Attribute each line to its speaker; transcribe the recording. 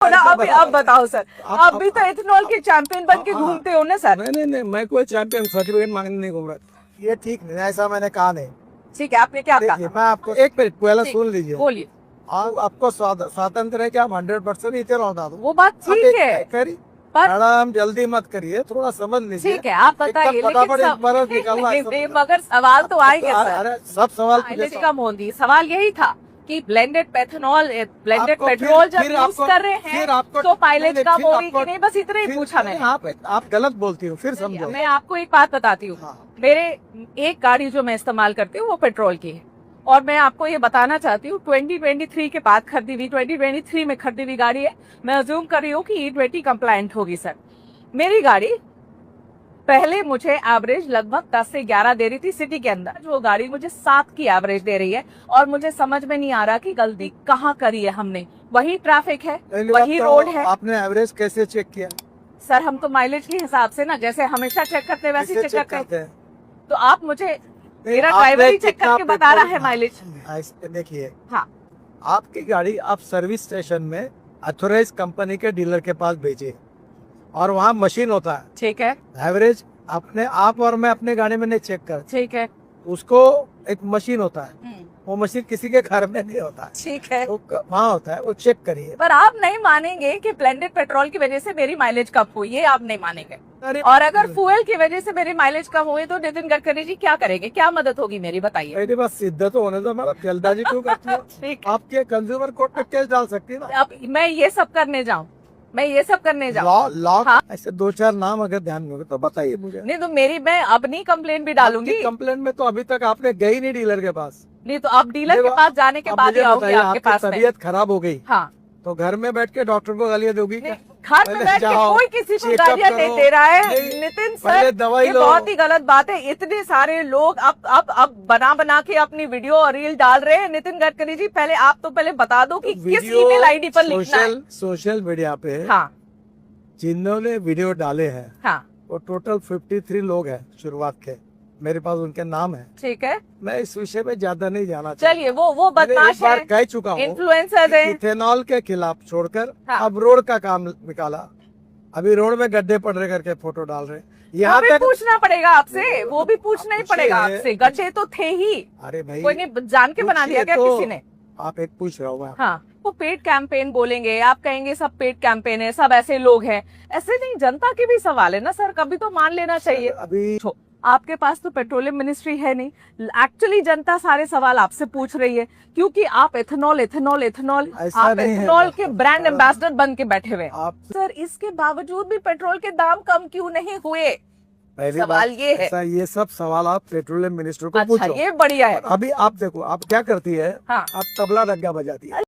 Speaker 1: अब बताओ सर, आप भी तो इथेनॉल के चैंपियन बन के घूमते हो ना सर।
Speaker 2: नहीं, मैं कोई चैंपियन सर्टिफिकेट मांगने नहीं घूम रहा। ये ठीक नहीं, ऐसा मैंने कहा नहीं।
Speaker 1: ठीक है, आपने क्या
Speaker 2: देखिए,
Speaker 1: कहा?
Speaker 2: मैं आपको एक मिनट पहले सुन लीजिए।
Speaker 1: बोलिए।
Speaker 2: आपको स्वातंत्र है कि आप 100% इथेनॉल डाल दो।
Speaker 1: वो बात ठीक है, पर
Speaker 2: मैडम जल्दी मत करिए, थोड़ा समझ लीजिए।
Speaker 1: ठीक है, आप बताइए,
Speaker 2: फटाफट
Speaker 1: लेकिन
Speaker 2: एक बर्फ निकालना है,
Speaker 1: नहीं, मगर सवाल तो आएंगे सर।
Speaker 2: अरे सब सवाल
Speaker 1: माइलेज कम होगी, सवाल यही था कि ब्लेंडेड पेथनॉल, ब्लेंडेड
Speaker 2: आपको
Speaker 1: पेट्रोल जब
Speaker 2: फिर
Speaker 1: यूज
Speaker 2: आपको-
Speaker 1: कर रहे
Speaker 2: फिर
Speaker 1: हैं
Speaker 2: आपको-
Speaker 1: तो माइलेज
Speaker 2: नहीं,
Speaker 1: कम
Speaker 2: फिर
Speaker 1: हो रही
Speaker 2: आपको-
Speaker 1: कि नहीं, बस इतना ही पूछा मैंने।
Speaker 2: आप गलत बोलती हो, फिर समझो।
Speaker 1: मैं आपको एक बात बताती हूँ,
Speaker 2: हाँ।
Speaker 1: मेरे एक गाड़ी जो मैं इस्तेमाल करती हूँ वो पेट्रोल की है, और मैं आपको ये बताना चाहती हूँ 2023 के बाद खरीदी हुई, 2023 में खरीदी हुई गाड़ी है। मैं अज्यूम कर रही हूँ कि E20 कंप्लायंट होगी सर। मेरी गाड़ी पहले मुझे एवरेज लगभग 10 से 11 दे रही थी सिटी के अंदर, जो गाड़ी मुझे 7 की एवरेज दे रही है, और मुझे समझ में नहीं आ रहा कि गलती कहाँ करी है हमने। वही ट्रैफिक है, वही रोड है।
Speaker 2: आपने एवरेज कैसे चेक किया?
Speaker 1: सर हम तो माइलेज के हिसाब से ना, जैसे हमेशा चेक करते हैं वैसे
Speaker 2: कैसे
Speaker 1: चेक करते हैं।
Speaker 2: हैं?
Speaker 1: तो आप मुझे, मेरा ड्राइवर ही चेक करके बता रहा है माइलेज।
Speaker 2: देखिए,
Speaker 1: हाँ,
Speaker 2: आपकी गाड़ी आप सर्विस स्टेशन में अथोराइज कंपनी के डीलर के पास भेजिए, और वहाँ मशीन होता है।
Speaker 1: ठीक है,
Speaker 2: एवरेज अपने आप और मैं अपने गाड़ी में नहीं चेक कर,
Speaker 1: ठीक है,
Speaker 2: उसको एक मशीन होता है, वो मशीन किसी के घर में नहीं होता है,
Speaker 1: ठीक है।
Speaker 2: वो वहाँ होता है, वो चेक करिए।
Speaker 1: पर आप नहीं मानेंगे कि ब्लेंडेड पेट्रोल की वजह से मेरी माइलेज कम हुई, ये आप नहीं मानेंगे।
Speaker 2: अरे
Speaker 1: और अगर फ्यूल की वजह से मेरी माइलेज कम हुई तो नितिन गडकरी जी क्या करेंगे, क्या मदद होगी मेरी, बताइए।
Speaker 2: मेरी बात सिद्ध तो होने दो, हमारा जल्दबाजी क्यों करती हो?
Speaker 1: ठीक,
Speaker 2: आपके कंज्यूमर कोर्ट में केस डाल सकती है ना।
Speaker 1: अब मैं ये सब करने जाऊं, मैं ये सब करने जाऊं?
Speaker 2: लॉ
Speaker 1: हाँ।
Speaker 2: ऐसे 2-4 नाम अगर ध्यान में होगा तो बताइए मुझे।
Speaker 1: नहीं तो मेरी, मैं अपनी कंप्लेन भी डालूंगी।
Speaker 2: कंप्लेंट में तो अभी तक आपने गई नहीं डीलर के पास।
Speaker 1: नहीं तो अब डीलर के पास जाने के
Speaker 2: अब
Speaker 1: बाद ही
Speaker 2: मुझे
Speaker 1: आऊंगी
Speaker 2: बताइए,
Speaker 1: आपके
Speaker 2: आपकी
Speaker 1: पास में।
Speaker 2: तबीयत खराब हो गई,
Speaker 1: हाँ,
Speaker 2: तो घर में बैठ के डॉक्टर को गालियां दोगी क्या?
Speaker 1: घर में बैठ के कोई किसी को गालियां नहीं दे रहा है नितिन सर,
Speaker 2: दवाई
Speaker 1: ये
Speaker 2: लो।
Speaker 1: बहुत ही गलत बात है। इतने सारे लोग अब बना के अपनी वीडियो और रील डाल रहे हैं। नितिन गडकरी जी, पहले आप तो पहले बता दो कि किस ईमेल आईडी पर लिखना है।
Speaker 2: सोशल मीडिया पे
Speaker 1: हाँ,
Speaker 2: जिन्होंने वीडियो डाले हैं,
Speaker 1: हाँ,
Speaker 2: वो टोटल 53 लोग हैं शुरुआत के, मेरे पास उनके नाम है।
Speaker 1: ठीक है,
Speaker 2: मैं इस विषय में ज्यादा नहीं जाना चाहता।
Speaker 1: चलिए, वो बदमाश है,
Speaker 2: कह चुका हूँ,
Speaker 1: इन्फ्लुएंसर है।
Speaker 2: इथेनॉल के खिलाफ छोड़कर
Speaker 1: हाँ।
Speaker 2: अब रोड का काम निकाला। अभी रोड में गड्ढे पड़ रहे करके फोटो डाल रहे।
Speaker 1: वो भी पूछना पड़ेगा आपसे, वो भी पूछना ही पड़ेगा आपसे। गड्ढे तो थे ही,
Speaker 2: अरे भाई,
Speaker 1: कोई नहीं जान के बना दिया क्या किसी ने?
Speaker 2: आप एक पूछ रहा हूँ।
Speaker 1: हाँ, वो पेड कैंपेन बोलेंगे, आप कहेंगे सब पेड कैंपेन है, सब ऐसे लोग हैं। ऐसे नहीं, जनता के भी सवाल है ना सर, कभी तो मान लेना चाहिए।
Speaker 2: अभी
Speaker 1: आपके पास तो पेट्रोलियम मिनिस्ट्री है नहीं, एक्चुअली जनता सारे सवाल आपसे पूछ रही है, क्योंकि आप इथेनॉल आप इथेनॉल के ब्रांड एम्बेसडर बन के बैठे हुए हैं। सर इसके बावजूद भी पेट्रोल के दाम कम क्यों नहीं हुए?
Speaker 2: पहली
Speaker 1: सवाल ये है।
Speaker 2: ये सब सवाल आप पेट्रोलियम मिनिस्टर को
Speaker 1: अच्छा,
Speaker 2: पूछो।
Speaker 1: ये बढ़िया है।
Speaker 2: अभी आप देखो, आप क्या करती है,
Speaker 1: हाँ।
Speaker 2: आप तबला डग्गा बजाती है।